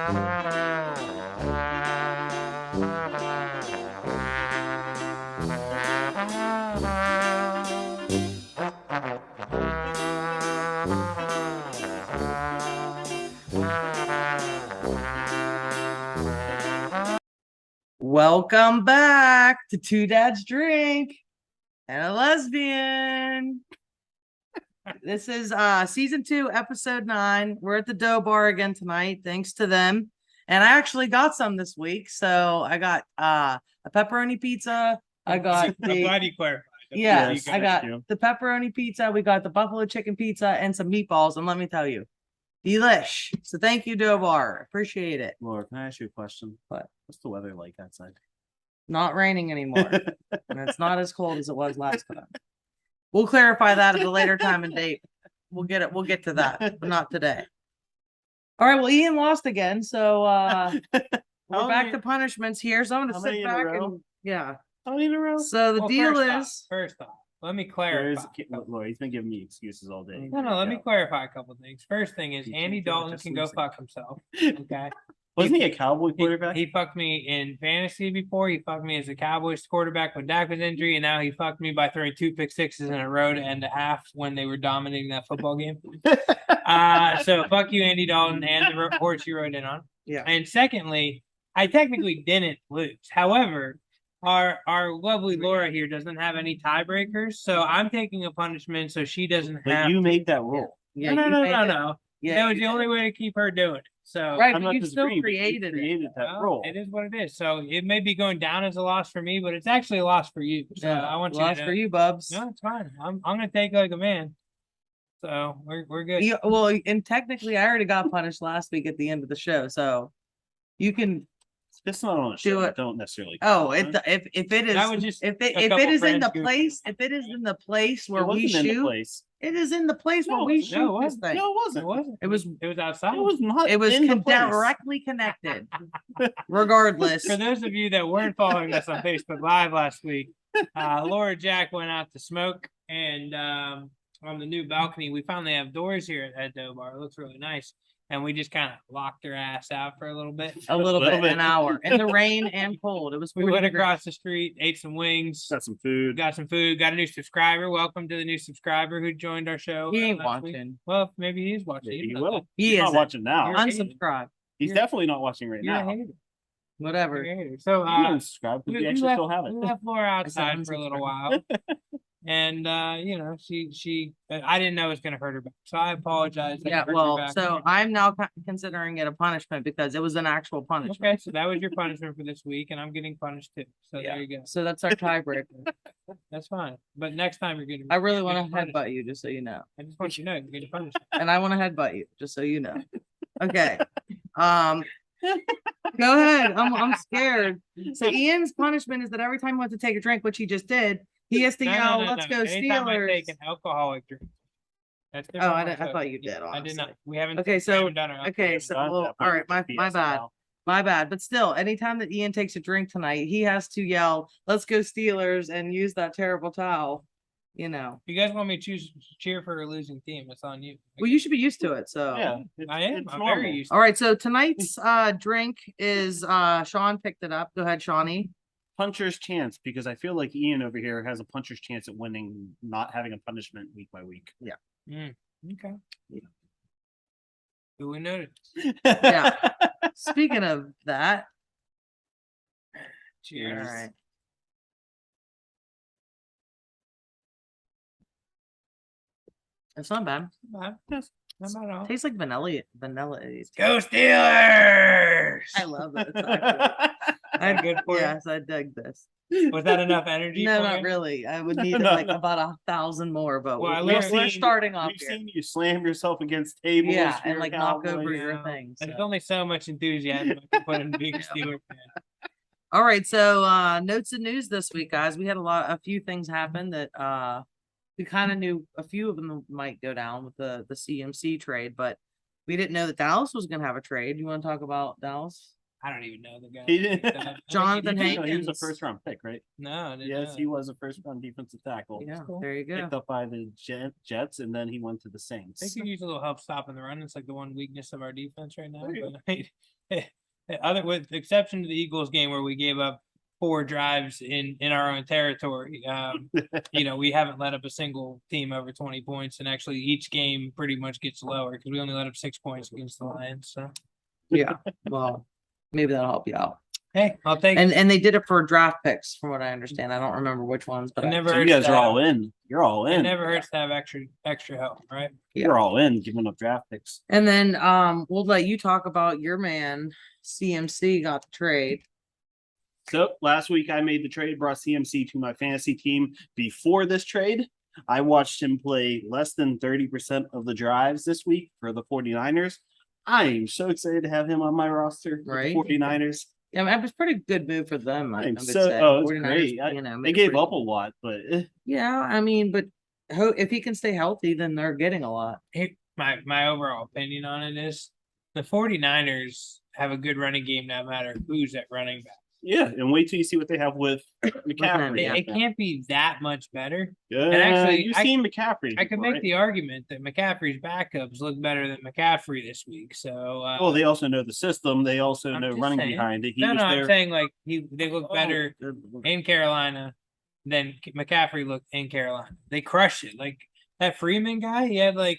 Welcome back to Two Dads Drink and a Lesbian. This is season 2, episode 9. We're at the Dough Bar again tonight, thanks to them. And I actually got some this week. So I got a pepperoni pizza. I got I'm glad you clarified. Yes, I got the pepperoni pizza. We got the buffalo chicken pizza and some meatballs. And let me tell you, delish. So thank you, Dough Bar. Appreciate it. Laura, can I ask you a question? What? What's the weather like outside? Not raining anymore. And it's not as cold as it was last time. We'll clarify that at a later time and date. We'll get to that, but not today. All right, well, Ian lost again, so we're back to punishments here. So I'm gonna sit back and How many in a row? So the deal is first off, let me clarify. Laura, he's been giving me excuses all day. No, let me clarify a couple things. First thing is Andy Dalton can go fuck himself. Okay. Wasn't he a Cowboy quarterback? He fucked me in fantasy before. He fucked me as a Cowboys quarterback when Dak was injured, and now he fucked me by throwing 2 pick sixes in a row to end the half when they were dominating that football game. So fuck you, Andy Dalton, and the horse you rode in on. Yeah. And secondly, I technically didn't lose. However, our lovely Laura here doesn't have any tiebreakers, so I'm taking a punishment so she doesn't have. But you made that rule. Yeah, no. Yeah, that was the only way to keep her doing it. So right, I'm but not you still disagreeing, created that well, rule. it is what it is. So it may be going down as a loss for me, but it's actually a loss for you. So I want you to loss know. for you, Bubs. No, it's fine. I'm gonna take it like a man. So we're good. Well, and technically, I already got punished last week at the end of the show, so you can. It's not on a show. Don't necessarily. Oh, if it is, That was just if it is in the place, if it is in the place where we shoot, it is in the place where we shoot this thing. No, it wasn't. It was outside. It was not. It was in the place. directly connected. Regardless, For those of you that weren't following us on Facebook Live last week, Laura Jack went out to smoke, and on the new balcony, we finally have doors here at Dough Bar. It looks really nice. And we just kind of locked her ass out for a little bit. An hour in the rain and cold. It was. We went across the street, ate some wings, got some food, got a new subscriber. Welcome to the new subscriber who joined our show. He ain't watching. Week. Well, maybe he is watching. Maybe he will. He's not watching now. Unsubscribe. He's definitely not watching right now. Whatever. So unsubscribe because we actually still have it. We left Laura outside for a little while. And she I didn't know it was gonna hurt her back, so I apologize. Yeah, well, so I'm now considering it a punishment because it was an actual punishment. Okay, so that was your punishment for this week, and I'm getting punished too. So there you go. So that's our tiebreaker. That's fine, but next time you're gonna. I really want to headbutt you, just so you know. I just want you to know you're getting punished. And I want to headbutt you, just so you know. Okay. Go ahead. I'm scared. So Ian's punishment is that every time he wants to take a drink, which he just did. He has to yell, "Let's go Anytime Steelers!" I take an alcoholic drink. That's I thought you did. Honestly. I did not. We haven't. Okay, so done it. okay, so well, all right, my bad. But still, anytime that Ian takes a drink tonight, he has to yell, "Let's go Steelers!" and use that terrible towel. You know. If you guys want me to cheer for a losing team, it's on you. Well, you should be used to it. So yeah, I am. I'm very used to it. All right, so tonight's drink is Sean picked it up. Go ahead, Shawnee. Puncher's chance, because I feel like Ian over here has a puncher's chance at winning, not having a punishment week by week. Yeah. Okay. Yeah. Do we know? Yeah. Speaking of that. Cheers. All right. It's not bad. Not at all. Tastes like vanilla. Go Steelers! I love it. I'm good for Yes, I dig this. Was that enough energy? No, for not you? really. I would need like about 1,000 more, but Well, we're starting off We've here. seen you slam yourself against tables. Yeah, and like Cowboys. knock over your things. There's only so much enthusiasm I can put in being a Steelers fan. All right, so notes and news this week, guys. We had a few things happen that we kind of knew a few of them might go down with the CMC trade, but we didn't know that Dallas was going to have a trade. You want to talk about Dallas? I don't even know the guy. He didn't- I think Jonathan he did. No, he was a Hankins. first round pick, right? No, I didn't Yes, know he that. was a first round defensive tackle. Yeah, cool. there you go. Picked up by the Jets, and then he went to the Saints. They could use a little help stopping the run. It's like the one weakness of our defense right now. There you But other with the exception to the Eagles game where we gave up 4 drives in our own territory, we haven't let up a single team over 20 points, and actually each game pretty much gets lower because we only let up 6 points against the Lions. So Yeah. Well, maybe that'll help you out. hey, I'll take. And they did it for draft picks, from what I understand. I don't remember which ones, but It never So you hurts guys to are have- all in. You're all It in. never hurts to have extra help, right? You're all in, giving up draft picks. And then we'll let you talk about your man CMC got the trade. So last week I made the trade, brought CMC to my fantasy team. Before this trade, I watched him play less than 30% of the drives this week for the 49ers. I am so excited to have him on my roster for Right. the 49ers. Yeah, I mean, it was a pretty good move for them. I I'm would so- say. oh, it's 49ers, great. They made it gave pretty up a cool. lot, but Yeah, I mean, but if he can stay healthy, then they're getting a lot. My overall opinion on it is the 49ers have a good running game no matter who's at running back. yeah. And wait till you see what they have with McCaffrey. Yeah. It can't be that much better. And actually, you've I- seen McCaffrey. I could before, make the argument that McCaffrey's backups look better than McCaffrey this week. So, Well, they also know the system. They also I'm know just running saying. behind it. He no, was I'm there. saying like they look Oh, better good Lord. in Carolina than McCaffrey looked in Carolina. They crushed it. Like that Freeman guy, he had like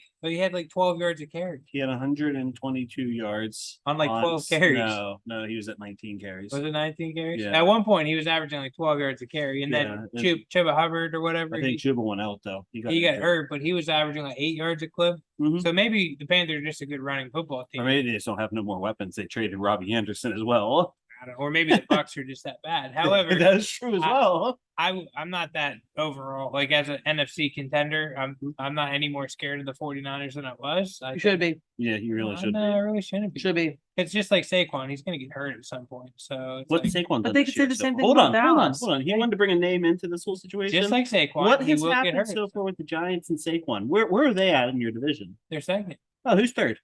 12 yards of carry. He had 122 yards On, like, 12 carries. No, he was at 19 carries. Was it 19 carries? Yeah. At one point, he was averaging like 12 yards of carry, and then Yeah, Chuba Hubbard or whatever, I think Chuba went out though. he got hurt, but he was averaging like 8 yards a clip. Mhm. So maybe the Panthers are just a good running football team. Or maybe they just don't have no more weapons. They traded Robbie Anderson as well. Or maybe the Bucks are just that bad. However, that is true as well. I'm not that overall like as an NFC contender. I'm not any more scared of the 49ers than I was. You should be. Yeah, he really should. No, I really shouldn't be. Should be. It's just like Saquon. He's going to get hurt at some point. So it's What like, Saquon But done they this could say year, the so- same thing Hold about on, hold on, Dallas. hold on. He wanted to bring a name into this whole situation. just like Saquon. what he has will get happened hurt. so far with the Giants and Saquon? Where are they at in your division? They're second. Oh, who's third?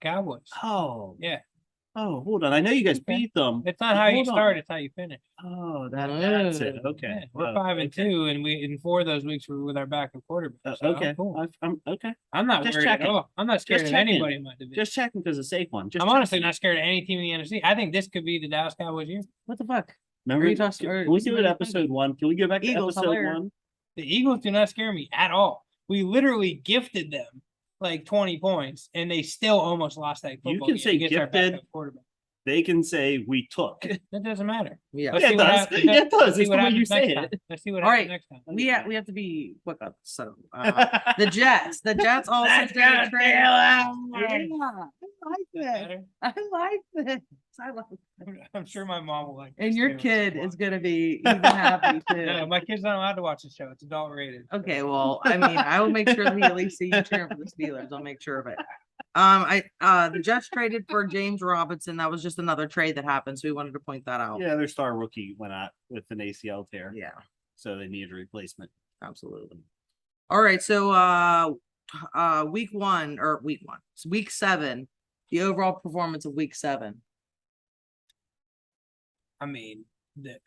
Cowboys. Oh, Yeah. Oh, hold on. I know you guys Okay. beat them. It's not how you Hold on. start, it's how you finish. Oh, that's it. Okay. Yeah, we're Oh, 5-2, and we in 4 of those weeks we were with our backup quarterback. So okay. I'm cool. I'm okay. I'm not Just worried checking. at all. I'm not scared Just of checking. anybody in my division. Just checking because of Saquon. Just I'm honestly checking. not scared of any team in the NFC. I think this could be the Dallas Cowboys year. What the fuck? Remember, Are you talking- can we do it episode 1? Can we go back to Eagles, episode hilarious. 1? The Eagles do not scare me at all. We literally gifted them like 20 points, and they still almost lost that football can game say against our gifted. backup quarterback. They can say we took. That doesn't matter. Yeah. Let's Yeah, see it what does. happens. Yeah, it does. Let's see It's what the way you happens say next time. it. Let's see what All happens right. next time. We have to be quick up. So the Jets also Let's did a go, trade. Taylor. Yeah, I like this. Better? I like this. I like I'm sure my mom will like And this your too. kid is gonna be even happy No, too. my kid's not allowed to watch the show. It's adult rated. Okay, well, I mean, I will make sure that he at least sees you cheering for the Steelers. I'll make sure of it. The Jets traded for James Robinson. That was just another trade that happened, so we wanted to point that out. Yeah, their star rookie went out with an ACL tear. Yeah, So they needed a replacement. absolutely. All right, so week 7, the overall performance of week 7. I mean,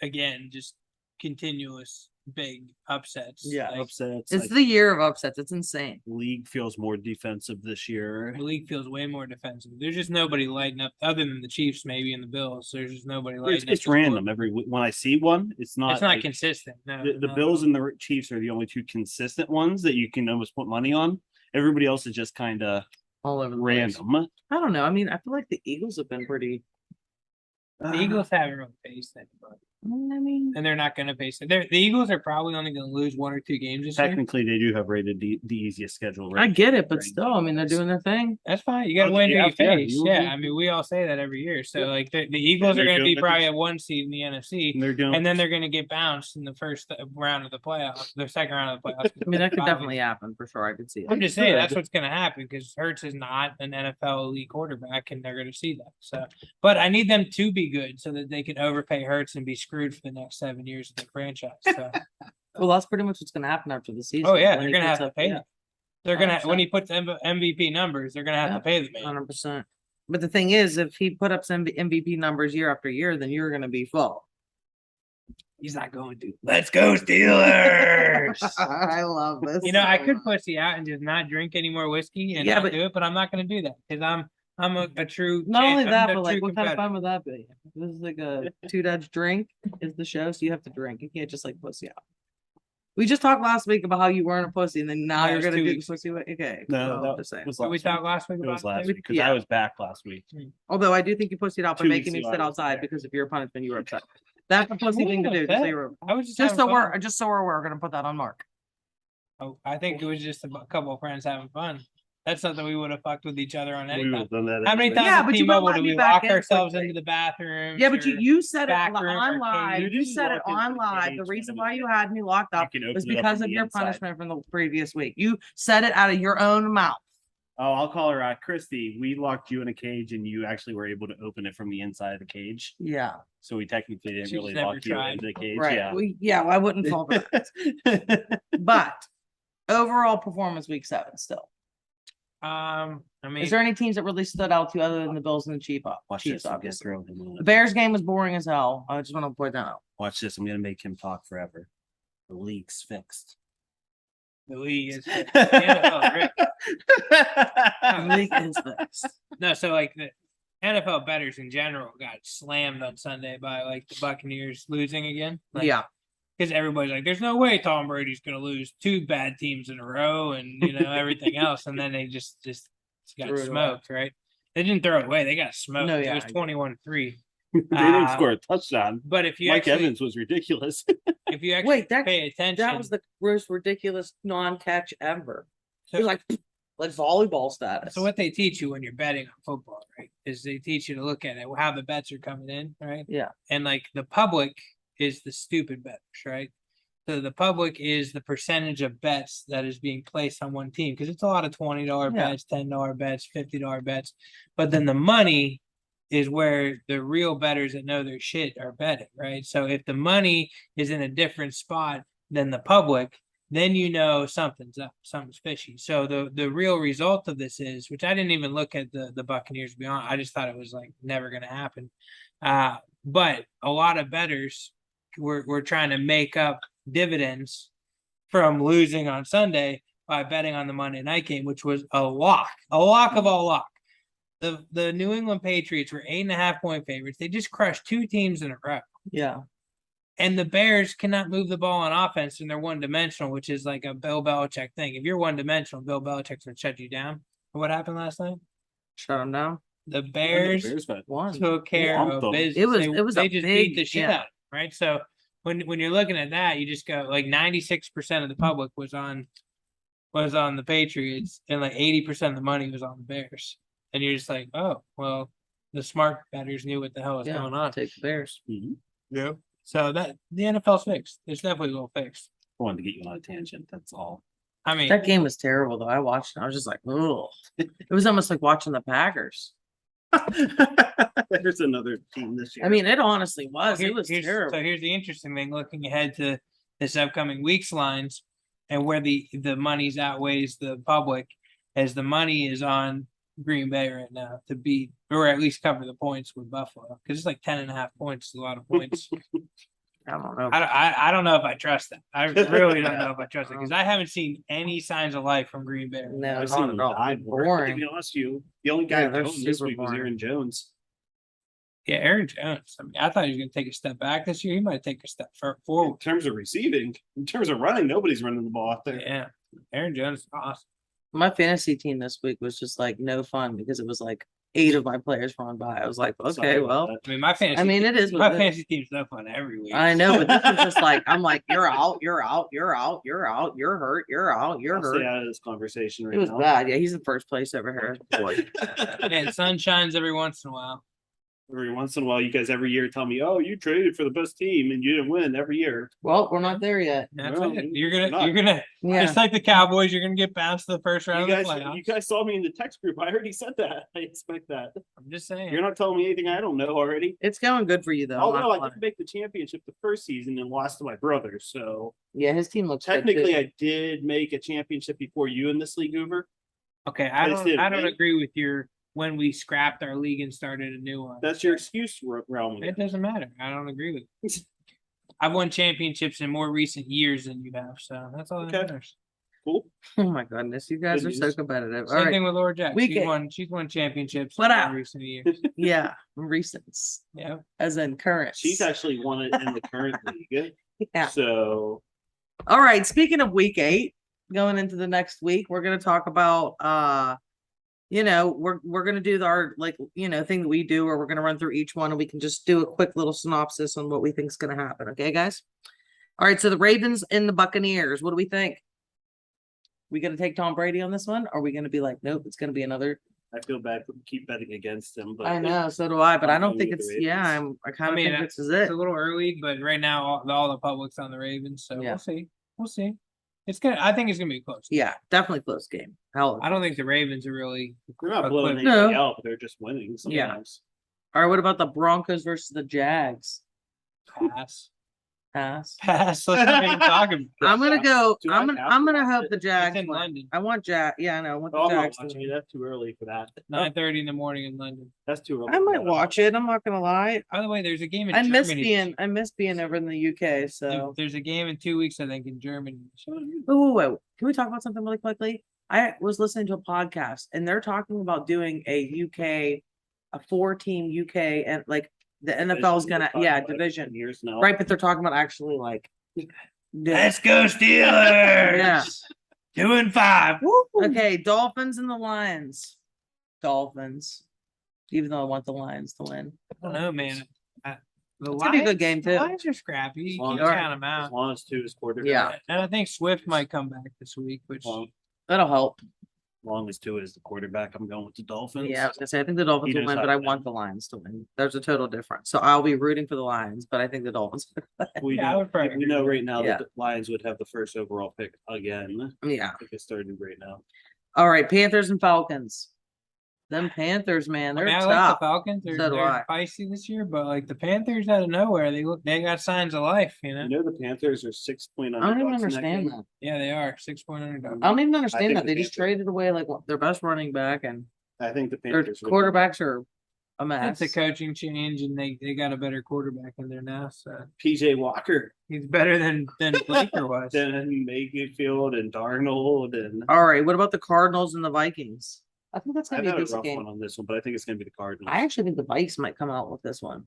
again, just continuous big upsets. Yeah. Like, Upsets. It's the year of upsets. It's insane. league feels more defensive this year. the league feels way more defensive. There's just nobody lighting up, other than the Chiefs, maybe, and the Bills. There's just nobody lighting up. It's the score. random every week. When I see one, it's not. It's not like- consistent. No, the no. Bills and the Chiefs are the only 2 consistent ones that you can almost put money on. Everybody else is just kind of All over the place. random. I don't know. I mean, I feel like the Eagles have been pretty. The Eagles haven't really faced anybody, I mean, and they're not going to face it. The Eagles are probably only going to lose 1 or 2 games this year. Technically, they do have rated the easiest schedule. I get it, but Right. still, I mean, they're doing their thing. That's fine. You got to Oh, win who yeah, you yeah, face. you- Yeah, you- I mean, we all say that every year. So, Yeah. like, the Eagles they're are going to doing be it probably this- a 1 seed in the NFC, And they're doing. and then they're going to get bounced in the first round of the playoffs, the second round of the playoffs. I mean, that could Five. definitely happen for sure. I could see it. I'm just saying Good. that's what's going to happen because Hurts is not an NFL elite quarterback, and they're going to see that. So, but I need them to be good so that they can overpay Hurts and be screwed for the next 7 years of the franchise. So, Well, that's pretty much what's going to happen after the season. oh yeah, When they're he going to puts have to up- pay yeah, them. They're going to 100%. when he puts MVP numbers, they're going to have Yeah. to pay the man. 100%. But the thing is, if he put up some MVP numbers year after year, then you're going to be full. He's not going to. Let's go Steelers. I love this. You know, I so could much. pussy out and just not drink any more whiskey and Yeah, not but- do it, but I'm not going to do that because I'm a true. Not only I'm that, a but like, true what kind of competitor. fun would that be? This is like a two dads drink is the show, so you have to drink. You can't just like pussy out. We just talked last week about how you weren't a pussy, and then now That you're was gonna 2 do the weeks pussy way. Okay, No, well, that just saying. was Did we last talk week. last week It about was last that? week because Yeah. I was back last week. Although I do think you pussied out by 2 making me weeks ago, sit I wasn't outside there. because of your punishment. You were upset. That's a pussy thing to do. Just so, you were, I was just just having so fun. we're gonna put that on Mark. Oh, I think it was just a couple of friends having fun. That's something we would have fucked with each other on We any would time. have done that. How many anyway. times Yeah, at but you wouldn't T-Mobile let do me we back lock in ourselves quickly. into the bathroom? Yeah, but you said it back room on or live. cage. You You said it walk into on the live. cage The when reason it why was you had me locked up can open was it up because from of the your inside. punishment from the previous week. You said it out of your own mouth. Oh, I'll call her out. Christy, we locked you in a cage and you actually were able to open it from the inside of the cage. Yeah, So we technically didn't She's really never lock you tried. into the cage. right. Yeah. I wouldn't fall for that. But overall performance week 7 still. I mean, Is there any teams that really stood out to you other than the Bills and the Watch Chiefs? this. I'm gonna Obviously. throw him on The it. Bears game was boring as hell. I just want to point that out. Watch this. I'm gonna make him talk forever. The league's fixed. the league is the NFL, right? The league is fixed. No, so like the NFL bettors in general got slammed on Sunday by like the Buccaneers losing again. Like, Yeah, because everybody's like, "There's no way Tom Brady's going to lose 2 bad teams in a row," and you know everything else, and then they just got Threw it away. smoked, right? They didn't throw it away; they got smoked. No, It yeah, was I get 21-3. They didn't Uh, score a touchdown. But if you Mike actually, Evans was ridiculous. if you actually Wait, pay attention, that was the most ridiculous non-catch ever. So- It was like volleyball status. So what they teach you when you're betting on football, right, is they teach you to look at it, how the bets are coming in, right? Yeah. And like the public is the stupid bettors, right? So the public is the percentage of bets that is being placed on one team because it's a lot of $20 Yeah. bets, $10 bets, $50 bets. But then the money is where the real bettors that know their shit are betting, right? So if the money is in a different spot than the public, then you know something's up, something's fishy. So the real result of this is, which I didn't even look at the Buccaneers to be honest, I just thought it was like never going to happen. But a lot of bettors were trying to make up dividends from losing on Sunday by betting on the Monday night game, which was a lock of all lock. The New England Patriots were 8.5-point favorites. They just crushed 2 teams in a row. Yeah. And the Bears cannot move the ball on offense and they're one-dimensional, which is like a Bill Belichick thing. If you're one-dimensional, Bill Belichick's going to shut you down. What happened last night? Shut them down. The Bears One. took care Lumped of them. business. It was they a just big, beat the shit yeah. out of them, right? So when you're looking at that, you just go like 96% of the public was on the Patriots and like 80% of the money was on the Bears. And you're just like, oh, well, the smart bettors knew what the hell was Yeah, going on. take the Bears. Yeah. So that the NFL's fixed. It's definitely a little fixed. I wanted to get you on a tangent. That's all. I mean, That game was terrible though. I watched it. I was just like, oh, it was almost like watching the Packers. There's another team this year. I mean, it honestly was. It was here's terrible. the interesting thing looking ahead to this upcoming week's lines and where the money's outweighs the public as the money is on Green Bay right now to beat or at least cover the points with Buffalo because it's like 10.5 points is a lot of points. I don't know. I don't know if I trust that. I really don't know if I trust it because I haven't seen any signs of life from Green Bay. No, I've not seen at him all. die. To Boring. be honest, the only guy Yeah, they're going this super week was boring. Aaron Jones. Yeah, Aaron Jones. I mean, I thought he was going to take a step back this year. He might take a step In forward. terms of receiving, in terms of running, nobody's running the ball out there. Yeah, Aaron Jones is awesome. My fantasy team this week was just like no fun because it was like 8 of my players were on by. I was like, okay, Sorry about well, that. I mean, my fantasy. I mean, it is my what it is. fantasy team's no fun every week. I know, but this was just like, I'm like, you're out, you're out, you're out, you're out, you're hurt, you're out, you're I'll stay hurt. out of this conversation right It was now. bad. Yeah, he's in first place over here. Boy. And sun shines every once in a while. Every once in a while, you guys every year tell me, "Oh, you traded for the best team and you didn't win every year." Well, we're not there yet. That's Well, it. you're not. You're gonna Yeah. just like the Cowboys. You're gonna get bounced to the first round You of the guys, playoffs. you guys saw me in the text group. I already said that. I expect that. I'm just saying. You're not telling me anything I don't know already. It's going good for you though. I'm Although not I lying. did make the championship the first season and lost to my brother, so Yeah, his team looks good, technically too. I did make a championship before you in this league, Hoover. Okay, I just didn't don't win. agree with your when we scrapped our league and started a new one. That's your excuse, Realm. It doesn't matter. I don't agree with it. I've won championships in more recent years than you have, so that's all that Okay. matters. Cool. Oh my goodness, you guys Good are so news. competitive. All Same right. thing with Laura Jack. We can- She's won championships What in up? more recent years. Yeah, recent, Yeah. as in current. She's actually won it in the current league. Yeah. So All right. Speaking of week 8, going into the next week, we're gonna talk about we're gonna do our thing that we do, where we're gonna run through each one and we can just do a quick little synopsis on what we think is gonna happen. Okay, guys. All right. So the Ravens and the Buccaneers. What do we think? We gonna take Tom Brady on this one? Or are we gonna be like, nope, it's gonna be another? I feel bad for keep betting against him, but I know, so do I, but I I'm don't going think with it's. the Yeah, Ravens. I kind of mean, think this is It's it. a little early, but right now all the public's on the Ravens, so Yeah. we'll see. We'll see. I think it's gonna be close. Yeah, definitely close game. Hell, I don't think the Ravens are really. they're not blowing No. anything out. They're just winning Yeah. sometimes. All right. What about the Broncos versus the Jags? Pass. Pass. Pass. Let's not even talk about it. I'm gonna go. Do I I'm have to gonna watch hope it? the Jags It's in win. London. I want Yeah, I know. I want the Oh, I'm not Jags. to watching win. it. That's too early for that. 9:30 in the morning in London. That's too early. I for might that. watch it. I'm not gonna lie. By the way, there's a game in I Germany. miss being over in the UK. So There's a game in 2 weeks, I think, in Germany. wait. Can we talk about something really quickly? I was listening to a podcast and they're talking about doing a 4-team UK, and like the NFL is gonna division, years now. right? But they're talking about actually like Let's go Steelers! Yeah. 2-5. Okay, Dolphins and the Lions. Dolphins. Even though I want the Lions to win. I don't know, man. The It's gonna be a good game, the too. Lions are scrappy. You As long can't as- count them As out. long as two is quarterback. Yeah. And I think Swift might come back this week, which Well, That'll help. as long as two is the quarterback, I'm going with the Dolphins. Yeah, I was gonna say I think the Dolphins He will knows win, how but I to want win. the Lions to win. There's a total difference. So I'll be rooting for the Lions, but I think the Dolphins. We Yeah, I know, would probably we know agree. right now Yeah. that the Lions would have the first overall pick again. Yeah. I think it started right now. All right, Panthers and Falcons. Them Panthers, man, I they're mean, I tough. like the Falcons. They're, So do they're feisty this year, but like the Panthers out of nowhere, they got signs of life, you know? You know the Panthers are 6-point I don't even underdogs in that understand game? that. Yeah, they are 6-point underdog. I don't even I understand think that. the They just Panthers- traded away like their best running back, and I think the their Panthers would- quarterbacks are a mess. It's a coaching change, and they got a better quarterback in there now. So PJ Walker, he's better than Baker was. then Mayfield and Darnold, and All right, what about the Cardinals and the Vikings? I think that's gonna I've be a had a decent rough game. one on this one, but I think it's going to be the Cardinals. I actually think the Vikes might come out with this one.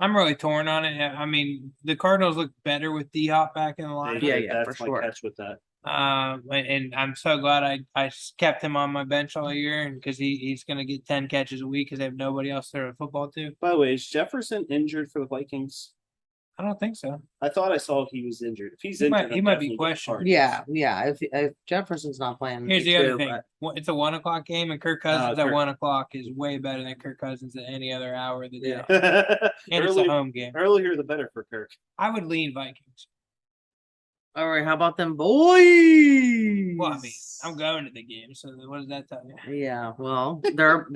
I'm really torn on it. I mean, the Cardinals look better with D Hop back in the They lineup. did. Yeah, That's for my sure. catch with that. And I'm so glad I kept him on my bench all year, and because he's gonna get 10 catches a week because they have nobody else to throw the football to. By the way, is Jefferson injured for the Vikings? I don't think so. I thought I saw he was injured. If he's He injured, might- he might be questioned. Yeah. If Jefferson's not playing, Here's me the other too, thing: but- It's a 1 o'clock game, and Kirk Cousins at Kirk- 1 o'clock is way better than Kirk Cousins at any other hour of the day. Yeah. And it's a Early, home game. earlier the better for Kirk. I would lean Vikings. All right, how about them boys? Well, I mean, I'm going to the game, so what does that tell you? Yeah, well, they're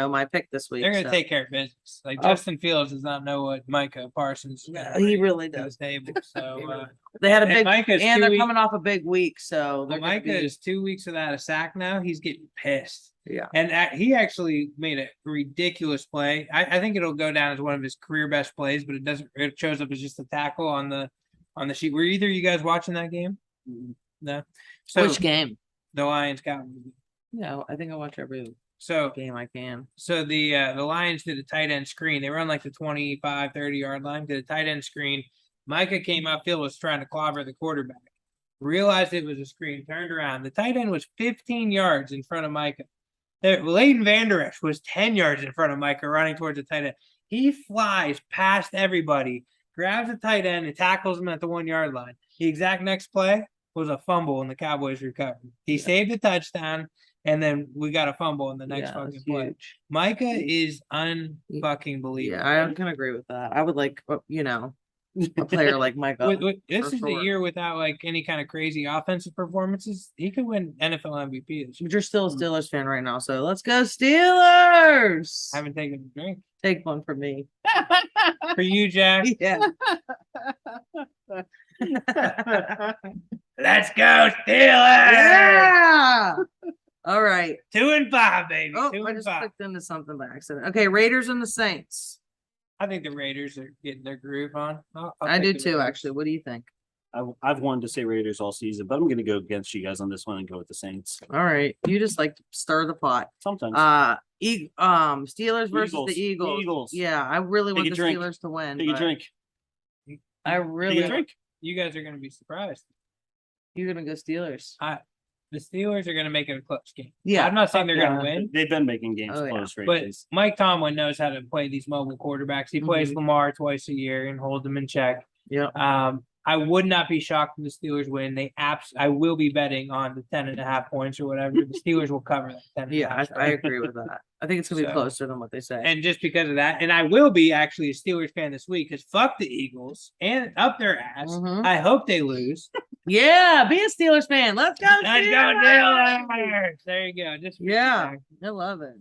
my pick this week. They're going to so- take care of business. Like Oh. Justin Fields does not know what Micah Parsons is Yeah, gonna he bring really to the does. table. So They had a and big, Micah's and 2 they're weeks- coming off a big week, so they're gonna Micah be- is 2 weeks without a sack now. He's getting pissed. Yeah. And he actually made a ridiculous play. I think it'll go down as one of his career best plays, but it doesn't. It shows up as just a tackle on the sheet. Were either of you guys watching that game? No. So Which game? the Lions Cowboys. Yeah, I think I watch every So game I can. So the Lions did a tight end screen. They were on like the 25, 30-yard line, did a tight end screen. Micah came upfield, was trying to clobber the quarterback. Realized it was a screen, turned around. The tight end was 15 yards in front of Micah. Leighton Vander Esch was 10 yards in front of Micah running towards the tight end. He flies past everybody, grabs the tight end, and tackles him at the 1-yard line. The exact next play was a fumble, and the Cowboys recovered. He saved a touchdown, and then we got a fumble in the next Yeah, fucking it's play. huge. Micah is unfucking believable. Yeah, I can agree with that. I would like, a player like Micah. This for is the sure. year without like any kind of crazy offensive performances. He could win NFL MVP this year. But you're still a Steelers fan right now, so let's go Steelers. I haven't taken a drink. Take one for me. For you, Jack. Yeah. Let's go, Steelers! Yeah. All right. 2-5, baby. Oh, Two I and just five. clicked into something by accident. Okay, Raiders and the Saints. I think the Raiders are getting their groove on. I'll I take do the too, Raiders. actually. What do you think? I've wanted to say Raiders all season, but I'm going to go against you guys on this one and go with the Saints. All right. You just like to stir the pot. Sometimes. Steelers versus Eagles. the Eagles. Eagles. Yeah, I really Take want a the drink. Steelers to win. Take a but drink. I Take really a drink. You guys are going to be surprised. You're gonna go Steelers. The Steelers are going to make it a close game. Yeah, I'm not saying they're fuck going to yeah. win, They've been making games Oh, yeah. close but races. Mike Tomlin knows how to play these mobile quarterbacks. He plays Lamar twice a year and holds them in check. Yeah. I would not be shocked if the Steelers win. I will be betting on the 10.5 points or whatever. The Steelers will cover that 10.5. Yeah, I agree with that. I think it's gonna be So- closer than what they say. And just because of that, and I will be actually a Steelers fan this week because fuck the Eagles and up their ass. Mhm. I hope they lose. Yeah, be a Steelers fan. Let's go. Let's go Steelers! Steelers! There you go. Just Yeah, I love it.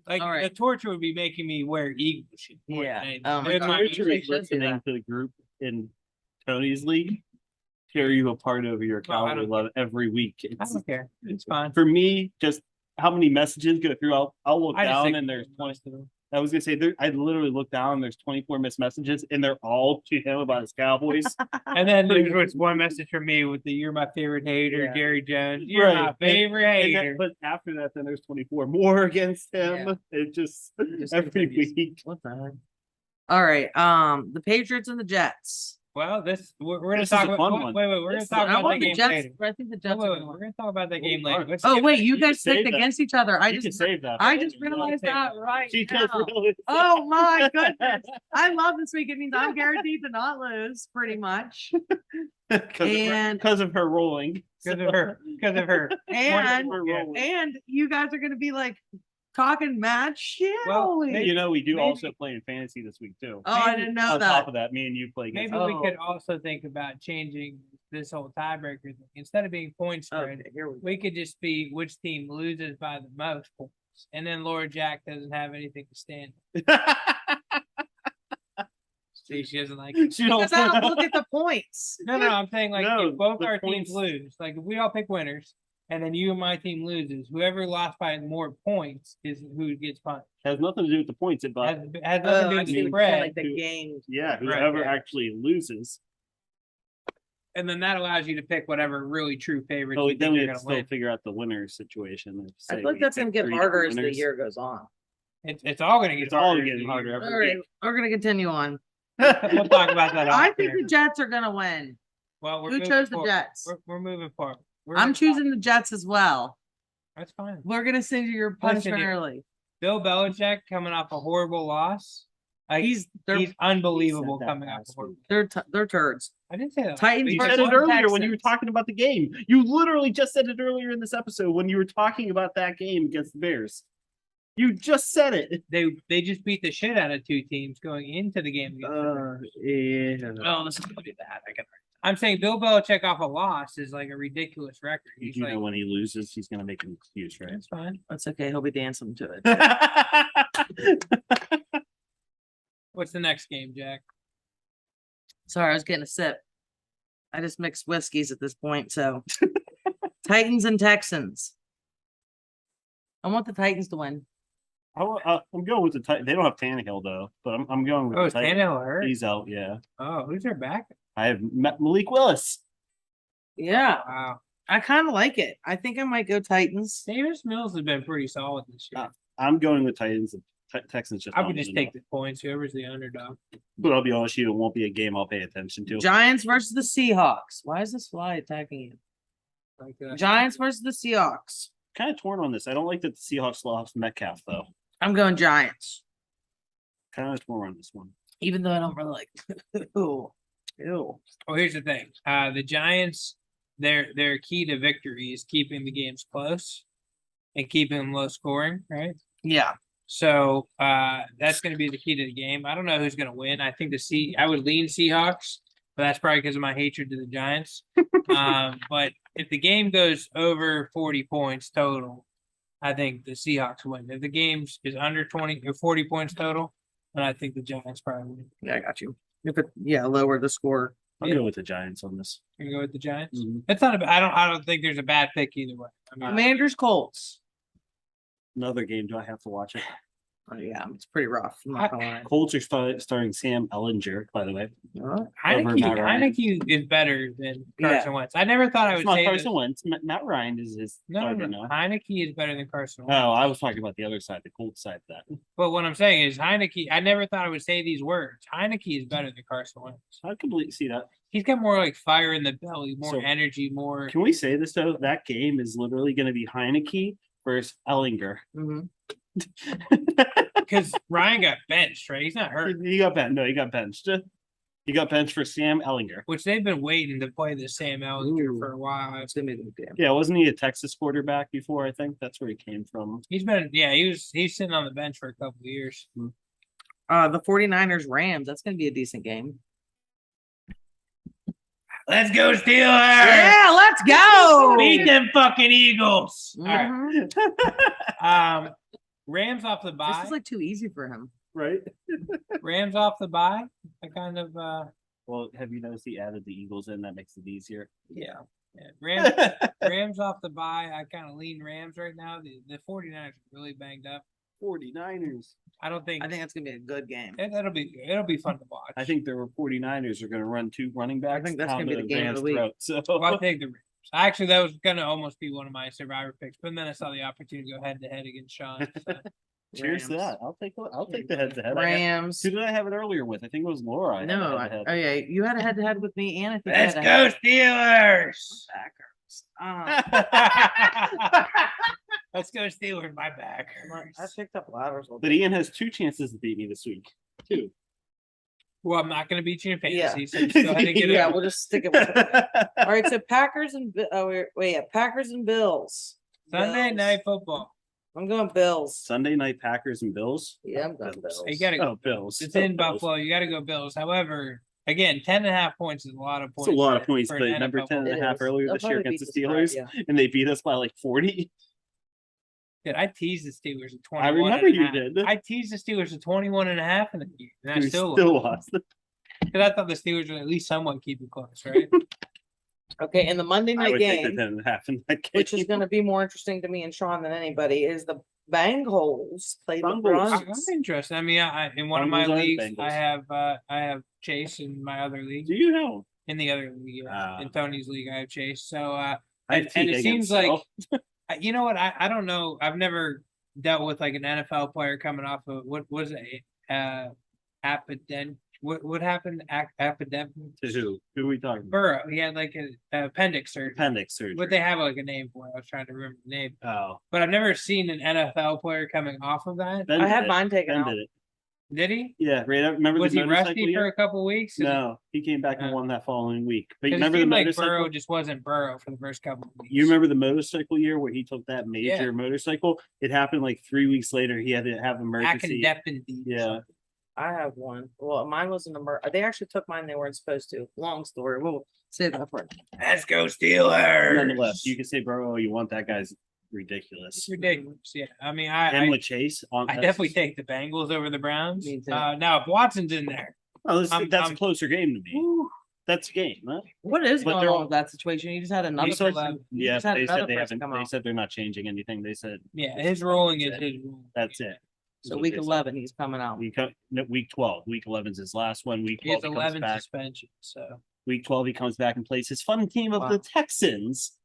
like All right. the torture would be making me wear Eagles shit. more Yeah. than anything. Oh my They're God. my They Torture should is do listening that. to the group in Tony's league. Tear you apart over your Well, I Cowboy don't- love every week. I It's, don't care. It's fine. for me, just how many messages go through. I'll look I just down think and there's 20. most of them. I was gonna say I literally look down and there's 24 missed messages and they're all to him about his Cowboys. And then there's one message from me with the "You're my favorite hater, Yeah. Jerry Jones. You're my Right. favorite And hater." but after that, then there's 24 more against him. Yeah. It just Just every continues. week. What the heck? All right. The Patriots and the Jets. Well, we're going to This is talk a about. fun Wait, one. we're going to This- talk I about want that the game Jets. later. I think the Wait, Jets. wait, are wait, gonna we're win. going to talk about that game Oh, later. Let's Oh skip wait, that. you You guys can picked save that. against each other. You can save that. I just for later. realized that right She just now. realized. Oh my goodness! I love this week. It means I'm guaranteed to not lose, pretty much. And Because of her rolling. Because of her. Because of her. and Her rolling. and you guys are gonna be like talking mad shit. Well, Holy- maybe- You know, we do maybe- also play in fantasy this week too. oh, I maybe didn't know On that. top of that, me and you play against. Maybe we Oh. could also think about changing this whole tiebreaker thing. Instead of being point spread, Okay, here we go. we could just be which team loses by the most points. And then Laura Jack doesn't have anything to stand. See, she doesn't like it. She don't- Because I don't look at the points. No, I'm saying like No, if both the our points- teams lose, like if we all pick winners, and then you and my team loses, whoever lost by more points is who gets punished. Has nothing to do with the points, but Has nothing to do I with see the what you're saying, spread. like the game. yeah, Right, whoever yeah. actually loses. And then that allows you to pick whatever really true favorites Oh, you then think we you're have to gonna still win. figure out the winner situation. I Say feel like we that's pick gonna get 3 harder as the winners. year goes on. It's all gonna get It's all harder. getting harder All every right, week. we're gonna continue on. We'll talk about that. I off think air. the Jets are gonna win. Well, we're Who moving chose the forward. Jets? We're moving forward. I'm choosing the Jets as well. That's fine. We're gonna send you your Listen punishment here. early. Bill Belichick coming off a horrible loss. Like, He's he's unbelievable that coming off. last A horrible. week. they're turds. I didn't say that. Titans You But versus said it earlier when Texans. you were talking about the game. You literally just said it earlier in this episode when you were talking about that game against the Bears. You just said it. They just beat the shit out of two teams going into the game. against the Bears. Yeah. Oh, this is gonna be bad. I'm saying Bill Belichick off a loss is like a ridiculous record. He's You like, know when he loses, he's gonna make an excuse, right? that's fine. That's okay. He'll be dancing to it. What's the next game, Jack? Sorry, I was getting a sip. I just mixed whiskeys at this point. So Titans and Texans. I want the Titans to win. I'm going with the Titans. They don't have Tannehill though, but I'm going with Oh, the is Titans. Tannehill hurt? He's out. Yeah, Oh, who's their back? I have Malik Willis. Yeah, Wow. I kind of like it. I think I might go Titans. Davis Mills has been pretty solid this year. I'm going with Titans. Texans just. I don't would just win take enough. the points. Whoever's the underdog. But I'll be honest, with you, it won't be a game I'll pay attention to. Giants versus the Seahawks. Why is this fly attacking you? Like Giants versus the Seahawks. Kind of torn on this. I don't like that the Seahawks lost Metcalf though. I'm going Giants, Kind of torn on this one. even though I don't really like. Ew. Ew. Well, here's the thing. The Giants, their key to victory is keeping the games close and keeping them low scoring, right? Yeah. So that's going to be the key to the game. I don't know who's going to win. I think I would lean Seahawks, but that's probably because of my hatred to the Giants. But if the game goes over 40 points total, I think the Seahawks win. If the game is under 20 or 40 points total, then I think the Giants probably win. Yeah, I got you. If it, lower the score. I'll go with the Giants on this. You can go with the Giants. Mhm. It's not a. I don't think there's a bad pick either way. I mean, Commanders, Colts. Another game. Do I have to watch it? Oh, yeah, it's pretty rough. I'm not gonna lie. Colts are starring Sam Ellinger, by the way. Over Heineke, Matt Ryan. Heineke is better than Yeah. Carson Wentz. I never thought I It's would not say Carson this. Wentz. Matt Ryan is his No, starter no. now. Heineke is better than Carson Wentz. Oh, I was talking about the other side, the Colts side of that. But what I'm saying is Heineke. I never thought I would say these words. Heineke is better than Carson Wentz. I completely see that. He's got more like fire in the belly, more So- energy, more. Can we say this though? That game is literally going to be Heineke versus Ellinger. Mhm. Because Ryan got benched, right? He's not hurt. He got benched. No, he got benched. He got benched for Sam Ellinger. Which they've been waiting to play the Sam Ellinger Ooh. for a while. It's gonna be a good game. Yeah, wasn't he a Texas quarterback before? I think that's where he came from. He's been, yeah, he's sitting on the bench for a couple of years. The 49ers, Rams. That's gonna be a decent game. Let's go Steelers! Yeah, let's go. Beat them fucking Eagles. All right. Mhm. Rams off the This bye. is like too easy for him. Right. Rams off the bye. I kind of Well, have you noticed he added the Eagles in? That makes it easier. yeah. Rams off the bye. I kind of lean Rams right now. The 49ers are really banged up. 49ers. I don't think I think that's gonna be a good game. it'll be fun to watch. I think the 49ers are going to run two running backs. think that's down gonna be the game of Rams' the week. throat, so Well, I'll take the Rams. Actually, that was gonna almost be one of my survivor picks, but then I saw the opportunity to go head to head against Sean. So. cheers to Rams. that. I'll take the head to head. Rams. Who did I have it earlier with? I think it was Laura. I had No, head-to-head. oh yeah, you had a head to head with me, and I think Let's I go had Steelers! Packers. Let's go Steelers, my back. I picked up ladders. But Ian has two chances to beat me this week. Two. Well, I'm not going to beat you in Yeah. fantasy, so just go ahead and get Yeah, it. we'll just stick it with it. All right, so Packers and Packers and Bills. Sunday Bills. night football. I'm going Bills. Sunday night Packers and Bills. Yeah, I'm going Bills. You gotta Oh, Bills. It's in Bills. Buffalo. You got to go Bills. However, again, 10.5 points is a lot of It's points. a lot of for- points, for but an remember NFL 10 and a It half is. earlier They'll this year probably against beat the the Steelers, spread, and they beat us by like 40. Dude, I teased the Steelers at 21. I remember and a you half. did. I teased the Steelers at 21 and a half in the game, and I We still lost. because I thought the Steelers would at least somewhat keep it close, right? Okay, and the Monday I night would take the game, 10 and a half in that game. which is going to be more interesting to me and Sean than anybody, is the Bengals play the Bengals. I'm Browns. interested. I mean, in one of my Bengals and leagues, Bengals. I have Chase in my other league. Do you know? In the other league, Ah. in Tony's league, I have Chase. So, I and, have and T. it Higgins, seems like so- you know what? I don't know. I've never dealt with like an NFL player coming off of what was it? Apident. What happened? Epidemic. To who? Who are we talking about? Burrow. He had like an appendix surgery. Appendix surgery. But they have like a name for it. I was trying to remember the name. Oh. But I've never seen an NFL player coming off of that. Ben I did had it. mine taken Ben out. did it. Did he? Yeah, right. Remember Was the he motorcycle rusty for year? a couple weeks? No, he came back and Oh. won that following week. But you Because it remember the seemed like motorcycle? Burrow just wasn't Burrow for the first couple of weeks. You remember the motorcycle year where he took that major Yeah. motorcycle? It happened like 3 weeks later. He had to have emergency. Acondependine. Yeah. I have one. Well, mine was an They actually took mine. They weren't supposed to. Long story. We'll save that for. Let's go Steelers. Nonetheless, you can say, bro, you want that guy's ridiculous. It's ridiculous. Yeah. I mean, And I with Chase on, I definitely take the Bengals over the Browns. Me too. Now if Watson's in there, Oh, that's I'm- a closer game to me. That's a game, huh? What is But going they're on all- with that situation? You just had another He's still person. You Yeah, just had they another said they person haven't. come They out. said they're not changing anything. They said yeah, his ruling is his ruling. that's it. So week 11, he's coming out. Week 12. Week 11 is his last one. Week He has 12 he comes 11 back. suspension. So Week 12 he comes back and plays his fun team of Wow. the Texans.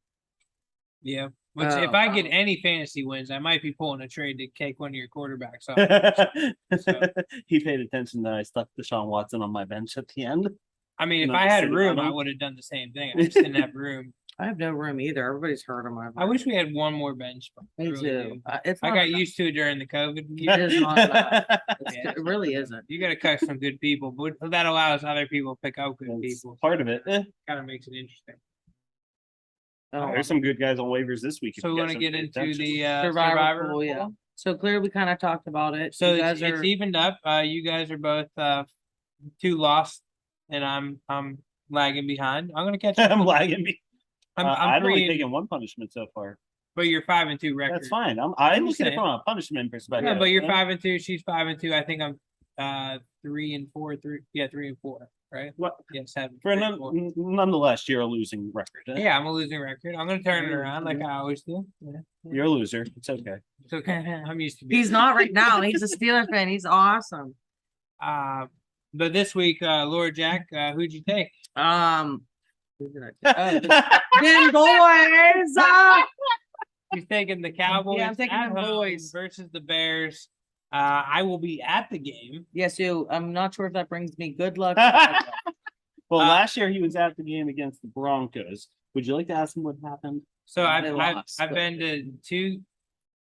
yeah. Which Oh, if I get wow. any fantasy wins, I might be pulling a trade to take one of your quarterbacks off. He paid attention that I stuck Deshaun Watson on my bench at the end. I mean, if Not I had sitting room, on I him. would have done the same thing. I just didn't have room. I have no room either. Everybody's heard of my. I wish we had one more bench. But I Me really too. do. It's I not got enough. used to it during the COVID It year. is not enough. Yeah. It really isn't. You got to cut some good people, but that allows other people to pick out good That's people. part of it. Kind of makes it interesting. Oh, There's some good guys on waivers this week. if So you we guys want to have get paid into attention. the Survivor pool, pool? yeah. So clearly, we kind of talked about it. So You guys it's are evened up. You guys are both 2 lost, and I'm lagging behind. I'm gonna catch up. I'm lagging. I'm I've only 3 taken one punishment so far. but you're 5-2 record. That's fine. I'm I'm looking at it saying. from a punishment perspective. Yeah, but you're Yeah. 5-2. She's 5-2. I think I'm 3-4. 3 and 4. right? What? Yeah, 7. For 3, 4. nonetheless, you're a losing record. Yeah, I'm a losing record. I'm gonna turn it around like I always do. Yeah. You're a loser. It's okay. It's okay. I'm used to being. He's not right now. He's a Steeler fan. He's awesome. But this week, Lord Jack, who'd you take? Who did I take? Them boys. He's taking the Cowboys I'm taking at them home boys. versus the Bears. I will be at the game. Yes, I'm not sure if that brings me good luck. Well, last year he was at the game against the Broncos. Would you like to ask him what happened? So They I've lost, I've but- been to two.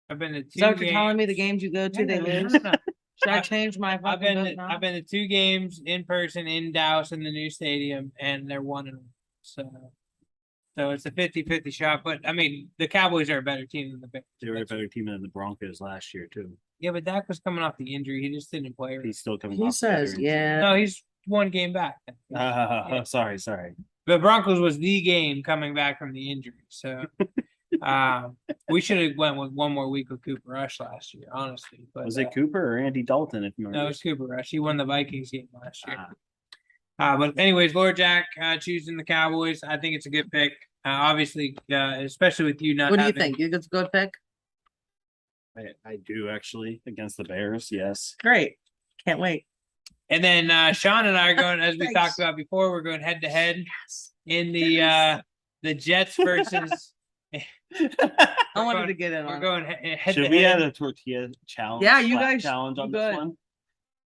I've been to two. Is that what you're games. telling me? The games you go to, they No, lose? no. Should I change my I've fucking been vote to, now? I've been to 2 games in person in Dallas in the new stadium, and they're 1-1. So it's a 50-50 shot. But I mean, the Cowboys are a better team than the Bears. They were a better team than the Broncos last year too. Yeah, but Dak was coming off the injury. He just didn't play. He's still coming. He off says, veterans. yeah. No, he's 1 game back. Sorry. The Broncos was the game coming back from the injury. So we should have went with 1 more week with Cooper Rush last year, honestly. But Was it Cooper or Andy Dalton? If you no, it remember. was Cooper Rush. He won the Vikings game last year. But anyways, Lord Jack choosing the Cowboys. I think it's a good pick. Obviously, especially with you not. What do you having- think? You think it's a good pick? I do actually against the Bears. Yes. Great. Can't wait. And then Sean and I are going, as we Nice. talked about before, we're going head to head in the Jets versus. I wanted to get in We're on it. going head Should to we head. add a tortilla challenge? Yeah, you slap guys- challenge you on good. this one.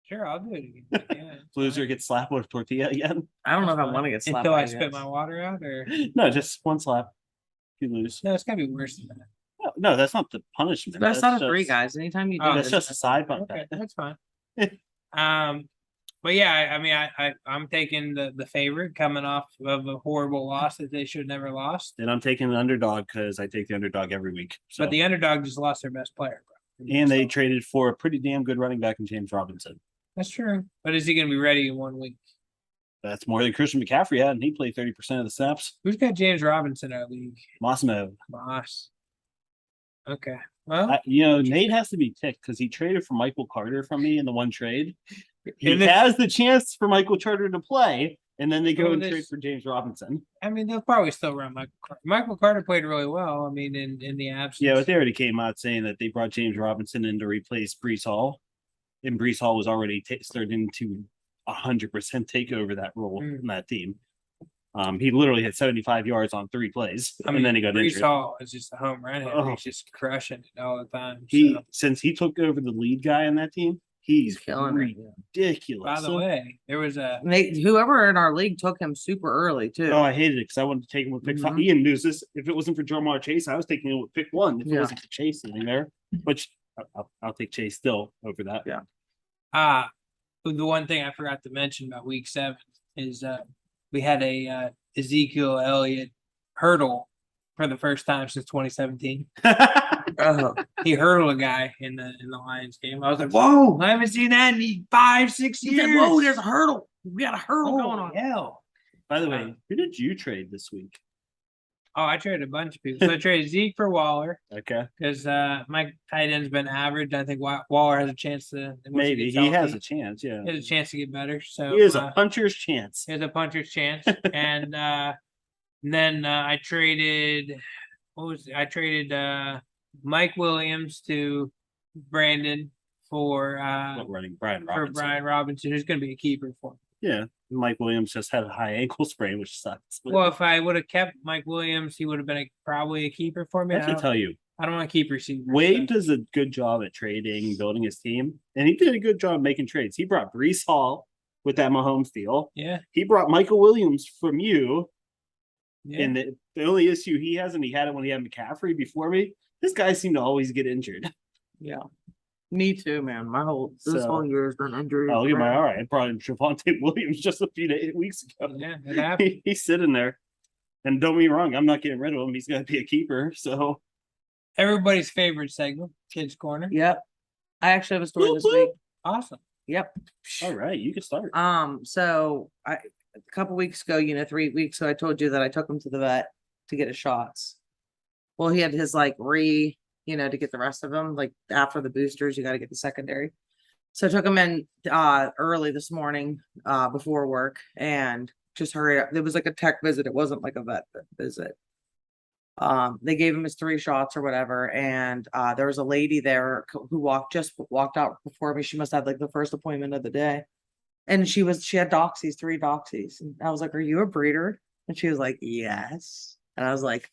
Sure, I'll do it again. Yeah, it's Loser fine. gets slapped with tortilla again. I don't know if I Fine. want to get slapped. Until by I you spit guys. my water out, or No, just one slap. You lose. no, it's gotta be worse than that. No, that's not the punishment. That's not a just, 3, guys. Anytime you do Oh, That's it, just a side bump. Okay, that's fine. But yeah, I mean, I'm taking the favorite coming off of a horrible loss that they should have never lost. And I'm taking the underdog because I take the underdog every week. So. But the underdog just lost their best player, bro. and they So, traded for a pretty damn good running back in James Robinson. that's true. But is he gonna be ready in 1 week? That's more than Christian McCaffrey had, and he played 30% of the snaps. Who's got James Robinson in our league? Mossimo. Moss. Okay. Well, Nate has to be ticked because he traded for Michael Carter from me in the one trade. He And this- has the chance for Michael Carter to play, and then they go Well, and this- trade for James Robinson. I mean, they'll probably still run Michael Carter. Michael Carter played really well. I mean, in the absence. Yeah, but they already came out saying that they brought James Robinson in to replace Brees Hall, and Brees Hall was already starting to 100% take over that role in that team. He literally had 75 yards on 3 plays, I mean, and then he got Brees injured. Hall is just a home run hitter. Oh. He's just crushing it all the time. He so. since he took over the lead guy in that team, he's killing it. ridiculous. By the way, there was a Whoever in our league took him super early too. Oh, I hated it because I wanted to take him with pick 5. Mhm. Ian knew this. If it wasn't for Jamar Chase, I was taking him with pick 1. If it Yeah. wasn't for Chase sitting there, which I'll take Chase still over that. Yeah. the one thing I forgot to mention about week 7 is we had a Ezekiel Elliott hurdle for the first time since 2017. Oh, He hurdled a guy in the Lions game. I was like, whoa, I haven't seen that in 5-6 he years. said, "Whoa, there's a hurdle. We got a hurdle oh, going on." hell. By the way, who did you trade this week? Oh, I traded a bunch of people. So I traded Zeke for Waller Okay, because my tight end's been average. I think Waller has a chance to once maybe gets he has healthy, a chance. Yeah, he has a chance to get better. So he has a puncher's chance. he has a puncher's chance. And then I traded I traded Mike Williams to Brandon for What running Brian Robinson? Brian Robinson, who's going to be a keeper for me. Yeah, Mike Williams just had a high ankle sprain, which sucks. But Well, if I would have kept Mike Williams, he would have been probably a keeper for me. I have to tell you, I don't want to keep receivers. Wade does a good job at trading, building his team, and he did a good job making trades. He brought Brees Hall with that Mahomes deal. Yeah. He brought Michael Williams from you. Yeah. And the only issue he has, and he had it when he had McCaffrey before me, this guy seemed to always get injured. Yeah. Me too, man. This So- whole year has been injury. Oh, look at my all right. I brought in Javonte Williams just a few weeks ago. Yeah, it happened. He's sitting there. And don't get me wrong, I'm not getting rid of him. He's going to be a keeper. So Everybody's favorite segment, Kids Corner. Yep. I actually have a story Whoop, this whoop. week. Awesome. Yep. all right, you can start. So a couple weeks ago, 3 weeks ago, I told you that I took him to the vet to get his shots. Well, he had his to get the rest of them. Like after the boosters, you got to get the secondary. So I took him in early this morning before work and just hurry up. It was like a tech visit. It wasn't like a vet visit. They gave him his 3 shots or whatever, and there was a lady there who walked out before me. She must have like the first appointment of the day, and she had doxies, 3 doxies, and I was like, "Are you a breeder?" And she was like, "Yes," and I was like,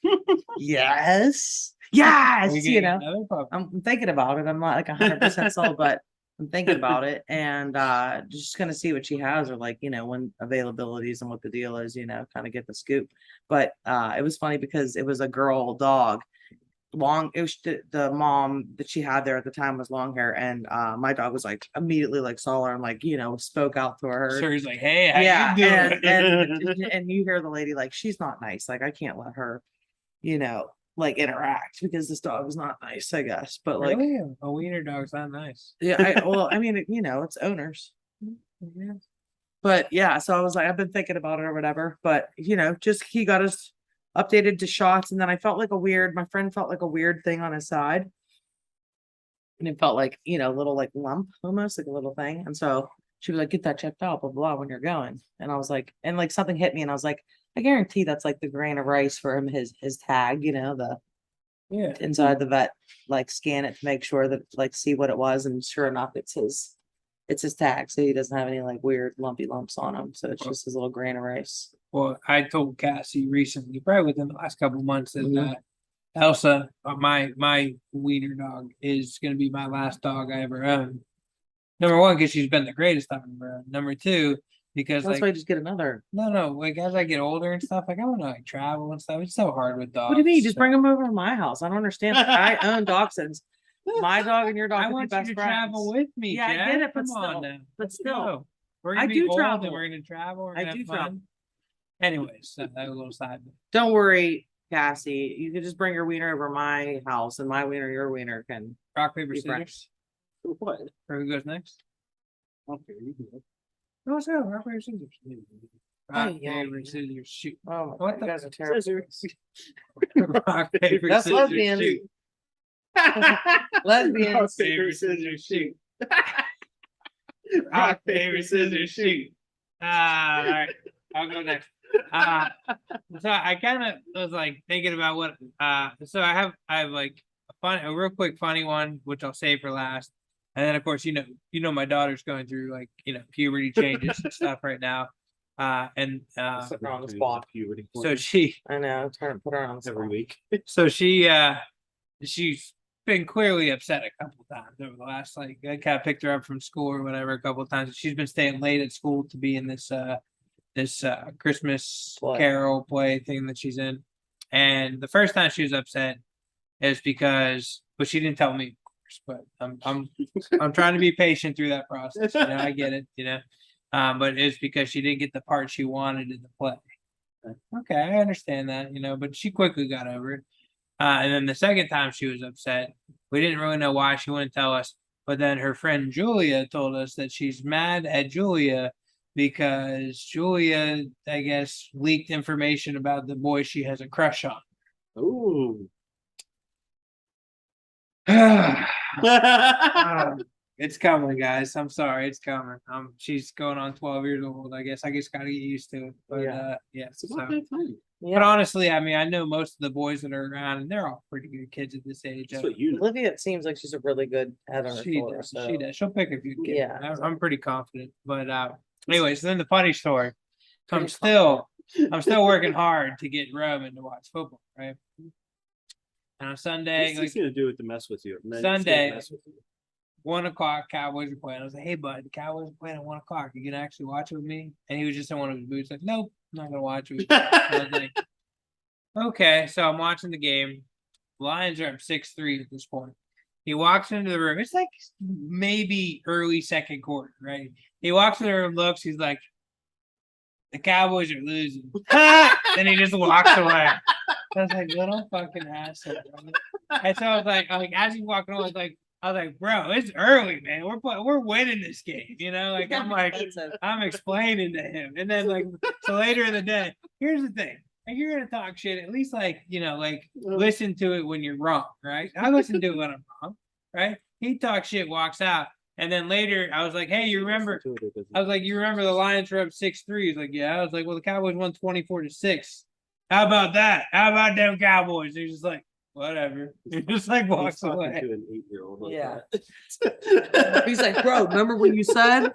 "Yes, yes," you know. Another puppy. I'm thinking about it. I'm not like 100% sold, but I'm thinking about it, and just gonna see what she has, or like, you know, when availabilities and what the deal is, you know, kind of get the scoop. But it was funny because it was a girl dog. It was the mom that she had there at the time was long hair, and my dog was like immediately like saw her and like, you know, spoke out to her. So he's like, "Hey, how Yeah, you doing?" and you hear the lady like, she's not nice. Like, I can't let her, you know, like interact because this dog is not nice, I guess. But like, Really? A wiener dog's not nice. yeah, well, I mean, you know, it's owners. Yeah. But yeah, so I was like, I've been thinking about it or whatever. But you know, just he got us updated to shots, and then I felt like my friend felt like a weird thing on his side. And it felt like, you know, a little like lump, almost like a little thing. And so she was like, get that checked out, blah, blah, when you're going. And I was like, and like something hit me, and I was like, I guarantee that's like the grain of rice for him, his tag, you know, the Yeah. inside the vet, like scan it to make sure that like see what it was. And sure enough, it's his tag. So he doesn't have any like weird lumpy lumps on him. So it's just his little grain of rice. Well, I told Cassie recently, probably within the last couple of months, that Mhm. Elsa, my wiener dog, is going to be my last dog I ever own. Number one, because she's been the greatest dog I ever owned. Number two, because That's like why I just get another. no, like as I get older and stuff, like I want to like travel and stuff. It's so hard with dogs. What do you mean? Just so- bring them over to my house. I don't understand. I own dachshunds. My dog and your dog I could be want you best to friends. travel with me. Yeah, I Jack. get it, but Come on still- now. but Let's still. go. We're I gonna be do old travel. and we're gonna travel. We're I gonna do have travel. fun. Anyways, that was a little side. Don't worry, Cassie. You can just bring your wiener over my house, and my wiener, your wiener can. Rock paper Be scissors. friends. What? Or who goes next? Okay, you can go. No, let's go. Rock paper scissors. Rock yeah. paper scissors shoot. Oh, my What God, you the- guys are terrible. Rock paper That's scissors lesbians. shoot. Lesbians. Rock, paper, scissors, shoot. Rock paper scissors shoot. All right, I'll go next. So I kind of was like thinking about what. So I have like a real quick funny one, which I'll save for last. And then of course you know my daughter's going through like puberty changes and stuff right now. And Put her on the spot. Puberty so she I know. Trying to put her on the every spot. week. so she's been clearly upset a couple times over the last, like, I kind of picked her up from school or whatever a couple of times. She's been staying late at school to be in this Christmas Play. carol play thing that she's in. And the first time she was upset is because, but she didn't tell me, of course, but I'm trying to be patient through that process. I get it, but it's because she didn't get the part she wanted in the play. Okay, I understand that, but she quickly got over it. And then the second time she was upset, we didn't really know why. She wouldn't tell us. But then her friend Julia told us that she's mad at Julia because Julia, I guess, leaked information about the boy she has a crush on. Ooh. It's coming, guys. I'm sorry, it's coming. She's going on 12 years old. I guess gotta get used to it. But yeah. It's about that time. Yeah. But honestly, I mean, I know most of the boys that are around, and they're all pretty good kids at this age. That's what you know. Olivia, it seems like she's a really good head on her She shoulders. does. So. She does. She'll pick a few kids. Yeah. I'm pretty confident. But anyways, then the funny story. So I'm Pretty still working hard to get Roman to watch football, right? And on Sunday, What's like this gonna do with the mess with you? And then it's Sunday. gonna mess with you. 1:00, Cowboys are playing. I was like, "Hey, bud, the Cowboys are playing at 1:00. You can actually watch it with me?" And he was just in one of his boots, like, "Nope, I'm not gonna watch it." I was like, "Okay." So I'm watching the game. Lions are up 6-3 at this point. He walks into the room. It's like maybe early second quarter, right? He walks in the room, looks. He's like, "The Cowboys are losing." Then he just walks away. I was like, "Little fucking asshole." And so I was like, as he's walking away, I was like, "Bro, it's early, man. We're winning this game." Like I'm like, I'm explaining to him, and then so later in the day, here's the thing. If you're gonna talk shit, at least listen to it when you're wrong, right? I listen to it when I'm wrong, right? He talks shit, walks out. And then later, I was like, "Hey, you remember?" I was like, "You remember the Lions were up 6-3?" He's like, "Yeah." I was like, "Well, the Cowboys won 24-6. How about that? How about them Cowboys?" He's just like, "Whatever." He just like walks He's talking away. to an 8-year-old. Like Yeah. that. He's like, bro, remember when you said?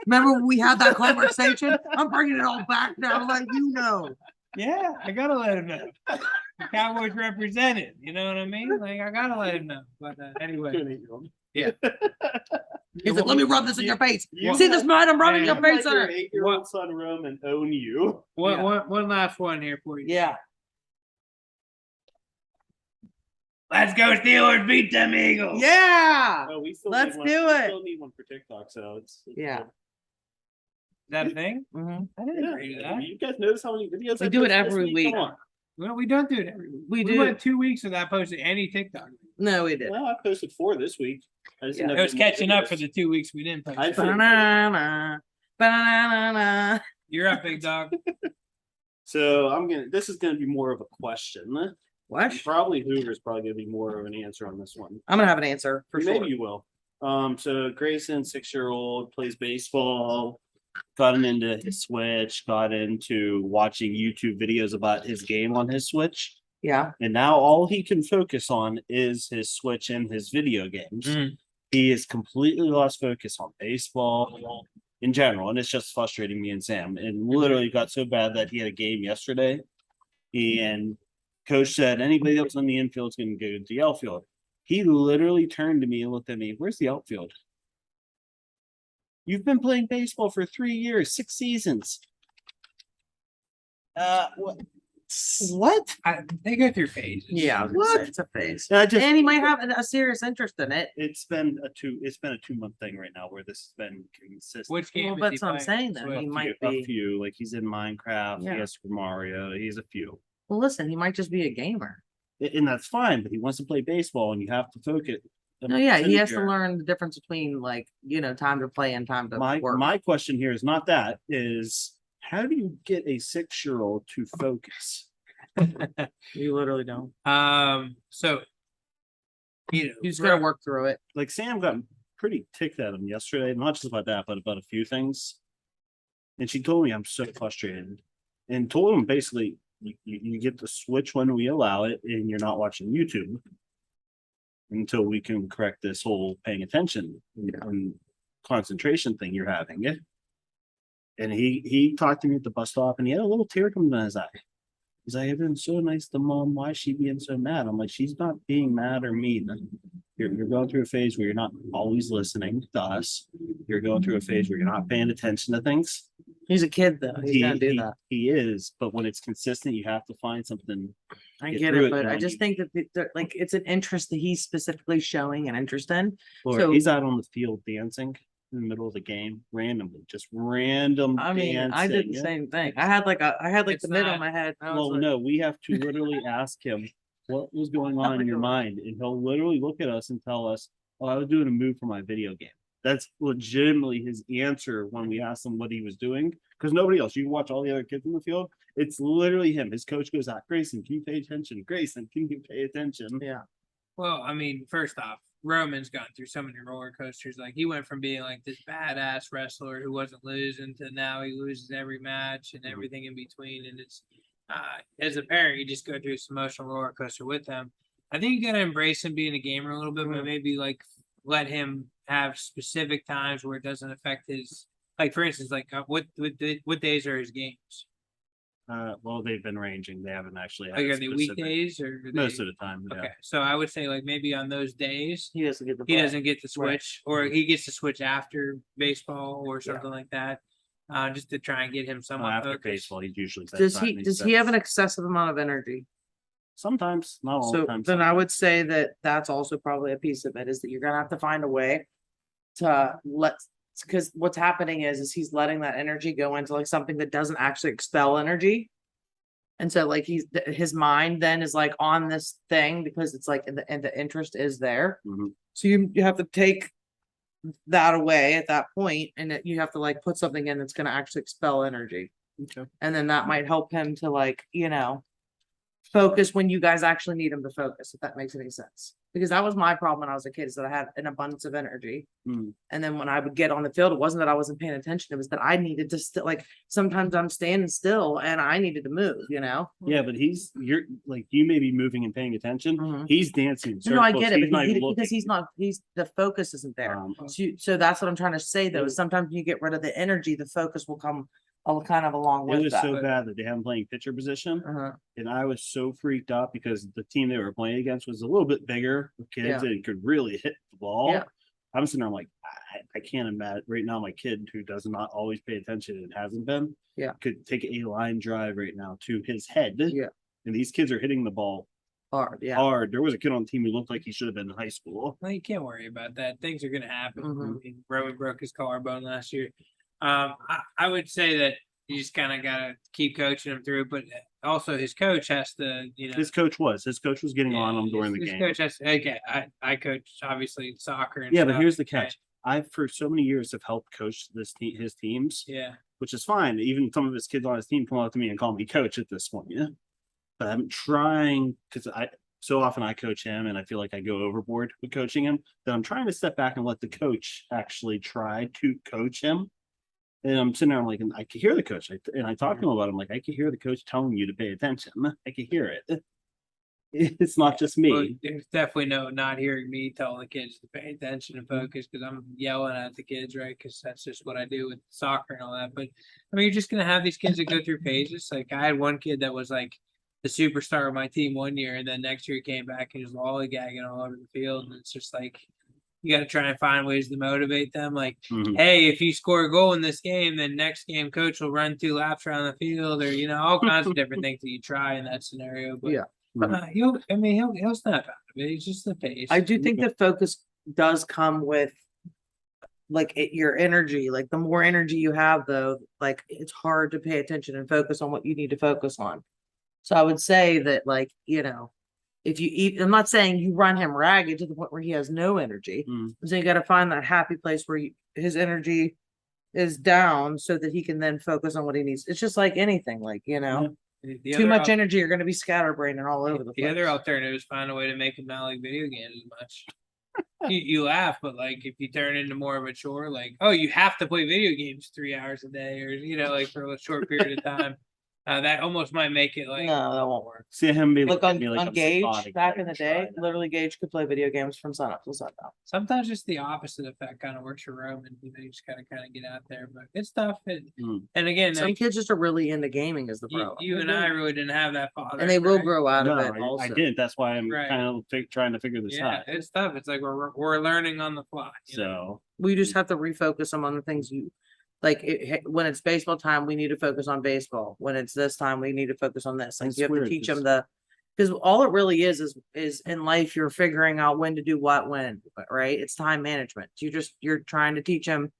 Remember when we had that conversation? I'm bringing it all back now, like you know. Yeah, I gotta let him know. The Cowboys represented. You know what I mean? Like I gotta let him know. But anyway, To an 8-year-old. yeah. He's like, let me rub this in your face. you See this mud? I'm rubbing Hey, your You face let on your it. 8-year-old son Roman own you. One last one here for you. Yeah. Let's go Steelers! Beat them Eagles! Yeah. Oh, we still Let's need one. do We it. still need one for TikTok, so it's Yeah. good. Is that a thing? Mhm. I didn't Yeah. agree to that. You guys notice how many videos We I do it post this every week. Come on. Well, we don't do it every week. We We do. went 2 weeks without posting any TikTok. No, we did. Well, I posted 4 this week. I just Yeah. didn't It have was any more catching up videos. for the 2 weeks we didn't post. I- Banana. Banana. You're up, big dog. So this is gonna be more of a question. What? Probably Hoover's probably gonna be more of an answer on this one. I'm gonna have an answer for Maybe sure. you will. So Grayson, 6-year-old, plays baseball, gotten into his Switch, got into watching YouTube videos about his game on his Switch. Yeah. And now all he can focus on is his Switch and his video games. Mm. He has completely lost focus on baseball in general, and it's just frustrating me and Sam. And literally got so bad that he had a game yesterday, and coach said anybody else on the infield is going to go to the outfield. He literally turned to me and looked at me. Where's the outfield? You've been playing baseball for 3 years, 6 seasons. What? They go through phases. Yeah. What? It's a phase. I just And he might have a serious interest in it. it's been a 2-month thing right now where this has been consistent. Which game? Well, is he that's what I'm playing? saying, though. Switch. He might a be. few, like he's in Minecraft, Yeah. he has Super Mario, he's a few. Well, listen, he might just be a gamer. And that's fine, but he wants to play baseball and you have to focus. No, yeah, he has to Here. learn the difference between like, time to play and time to My work. my question here is not that, is how do you get a 6-year-old to focus? You literally don't. So You just gotta work through it. Like Sam got pretty ticked at him yesterday, not just about that, but about a few things. And she told me I'm so frustrated. And told him basically you get the Switch when we allow it, and you're not watching YouTube until we can correct this whole paying attention and concentration thing you're having. Yeah. And he talked to me at the bus stop, and he had a little tear come in his eye. He's like, I've been so nice to mom. Why is she being so mad? I'm like, she's not being mad or mean. You're going through a phase where you're not always listening to us. You're going through a phase where you're not paying attention to things. He's a kid though. He's gonna do that. He is, but when it's consistent, you have to find something. I get get through it, it, but you I know, just think that like it's an interest that he's specifically showing an interest in. Or So- he's out on the field dancing in the middle of the game, randomly, just random. I mean, I did the dancing. same thing. I had like It's the mid not- on my head. I was Well, like, no, we have to literally ask him what was going on in your mind, and he'll literally look at us and tell us, "Oh, I was doing a move for my video game." That's legitimately his answer when we ask him what he was doing, because nobody else. You watch all the other kids in the field; it's literally him. His coach goes out, "Grayson, can you pay attention? Grayson, can you pay attention?" yeah. Well, I mean, first off, Roman's gone through so many roller coasters. Like he went from being like this badass wrestler who wasn't losing to now he loses every match and everything in between. And it's as a parent, you just go through this emotional roller coaster with him. I think you gotta embrace him being a gamer a little bit, but maybe like let him have specific times where it doesn't affect his. Like for instance, like what days are his games? Well, they've been ranging. They haven't actually had Like a are they specific- weekdays or are most they- of the time. Yeah. Okay, so I would say like maybe on those days He doesn't get the he ball. doesn't get to switch, or he gets to switch after baseball or something like that, just to try and get him Well, somewhat after focused. baseball, he's usually Does he have an excessive amount of energy? Sometimes, not all So the time. then I would say that that's also probably a piece of it, is that you're gonna have to find a way to because what's happening is he's letting that energy go into like something that doesn't actually expel energy. And so like his mind then is like on this thing because it's like and the interest is there. Mhm. So you have to take that away at that point, and you have to like put something in that's gonna actually expel energy. Okay. And then that might help him to like, focus when you guys actually need him to focus, if that makes any sense. because that was my problem when I was a kid, is that I had an abundance of energy. Mm. And then when I would get on the field, it wasn't that I wasn't paying attention. It was that I needed to still, like, sometimes I'm standing still and I needed to move, you know? Yeah, but you're like, you may be moving and paying attention. Mhm. He's dancing in No, I circles. get it, He's but not even because looking. he's not, the focus isn't there. Um, So that's what I'm trying to say though, is sometimes when you get rid of the energy, the focus will come kind of along It with was that. so bad that they had him playing pitcher position, Uh-huh. and I was so freaked out because the team they were playing against was a little bit bigger with kids Yeah. and could really hit the ball. Yeah. I'm sitting there, I'm like, I can't imagine right now. My kid, who does not always pay attention and hasn't been, Yeah. could take a line drive right now to his head. Yeah. And these kids are hitting the ball Hard, yeah. hard. There was a kid on the team who looked like he should have been in high school. Well, you can't worry about that. Things are going to happen. Mhm. I mean, Roman broke his collarbone last year. I would say that you just kind of got to keep coaching him through, but also his coach has to, His coach was getting on him during the his game. coach has to, okay, I coach obviously soccer. And Yeah, but stuff, here's the okay? catch. I've for so many years have helped coach his teams, Yeah. which is fine. Even some of his kids on his team come up to me and call me coach at this point. Yeah, but I'm trying because so often I coach him and I feel like I go overboard with coaching him that I'm trying to step back and let the coach actually try to coach him. And I'm sitting there, I'm like, and I can hear the coach, and I talk to him about it. I'm like, I can hear the coach telling you to pay attention. I can hear it. It's not just me. Well, there's definitely not hearing me telling the kids to pay attention and focus because I'm yelling at the kids, right? Because that's just what I do with soccer and all that. But I mean, you're just gonna have these kids that go through phases. Like I had one kid that was like the superstar of my team one year, and then next year he came back and he was lollygagging all over the field, and it's just like you got to try and find ways to motivate them. Like, Mhm. hey, if you score a goal in this game, then next game coach will run 2 laps around the field, or all kinds of different things that you try in that scenario. But Yeah. he'll snap out of it. He's just the face. I do think the focus does come with like your energy. Like the more energy you have though, like it's hard to pay attention and focus on what you need to focus on. So I would say that, like, if you eat, I'm not saying you run him ragged to the point where he has no energy. Mm. So you got to find that happy place where his energy is down so that he can then focus on what he needs. It's just like anything, like, The too other much energy, you're going to be scatterbrained and all over the The place. other alternative is find a way to make him not like video games as much. you laugh, but like if you turn into more of a chore, like, oh, you have to play video games 3 hours a day, or like for a short period of time, that almost might make it like No, that won't work. See him be Look looking on, at me like on I'm Gage psychotic, back like, in the I'm day, trying to- literally Gage could play video games from sunup to sundown. sometimes just the opposite effect kind of works for Roman. You just gotta kind of get out there, but it's tough. And again, Some like, kids just are really into gaming is the you, problem. you and I really didn't have that father, And they will right? grow out No, of it I also. didn't. That's why I'm Right. kind of trying to figure this Yeah, out. it's tough. It's like we're learning on the fly. So We just have to refocus them on the things like when it's baseball time, we need to focus on baseball. When it's this time, we need to focus on this. Like That's you have weird, to teach 'cause- them because all it really is in life, you're figuring out when to do what, when, right? It's time management. You're trying to teach them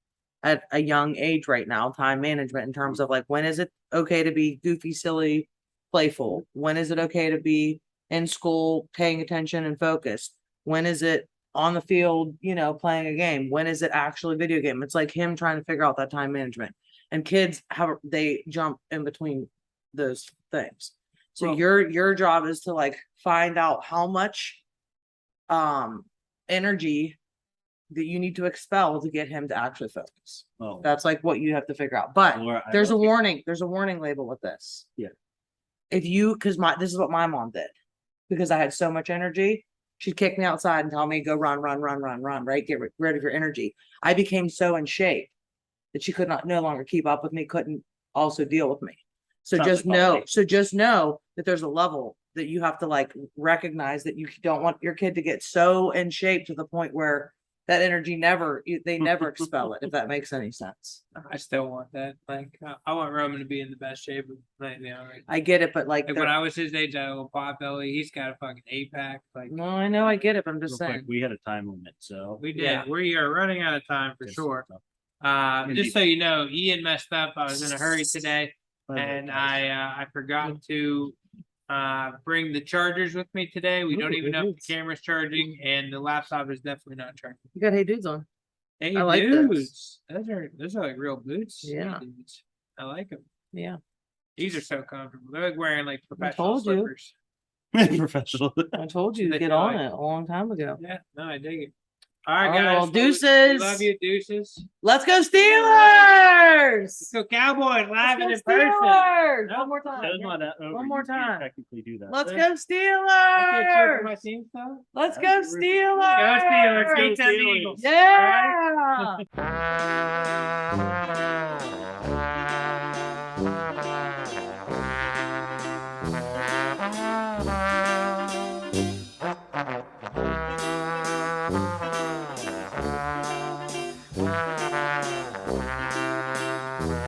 at a young age right now, time management in terms of like, when is it okay to be goofy, silly, playful? When is it okay to be in school, paying attention and focused? When is it on the field, playing a game? When is it actually a video game? It's like him trying to figure out that time management. And kids they jump in between those things. So Well- your job is to like find out how much energy that you need to expel to get him to actually focus. oh, That's like what you have to figure out. But Laura, I there's a love you. warning. There's a warning label with this. Yeah. If you, because this is what my mom did, because I had so much energy, she'd kick me outside and tell me, go run, right? Get rid of your energy. I became so in shape that she could no longer keep up with me, couldn't also deal with me. So Sounds just like know, validation. that there's a level that you have to like recognize that you don't want your kid to get so in shape to the point where that energy they never expel it, if that makes any sense. I still want that. Like, I want Roman to be in the best shape of right. I get it, but like, Like when I was his age, I had a little pot belly. He's got a fucking 8-pack. Like, no, I know, I get it, but I'm just real quick, saying. we had a time limit, so we did. Yeah. We are running out of time for Yes, sure. so- Just so you know, Ian messed up. I was in a hurry today, and I forgot to bring the chargers with me today. We don't Ooh, even know if nice. the camera's charging, and the laptop is definitely not charging. You got Hey Dudes on. Hey, I like dudes, those are like real boots. Yeah. Dudes. I like them. Yeah. These are so comfortable. They're like wearing like professional told you. slippers. Professional. I told you to I get feel on like- it a long time ago. Yeah, no, I dig it. All right, All right, guys. well, We deuces. love you, deuces. Let's go Let's Steelers! go Cowboys live and in Let's go person. Steelers! No, One more time. Show's not over. One more You can't time. technically do that. Let's Yeah. go I can't cheer for my Steelers! team, though. Let's That's go a rip. Steelers! Go Steelers. Go Beat them Steelers. Eagles. Yeah!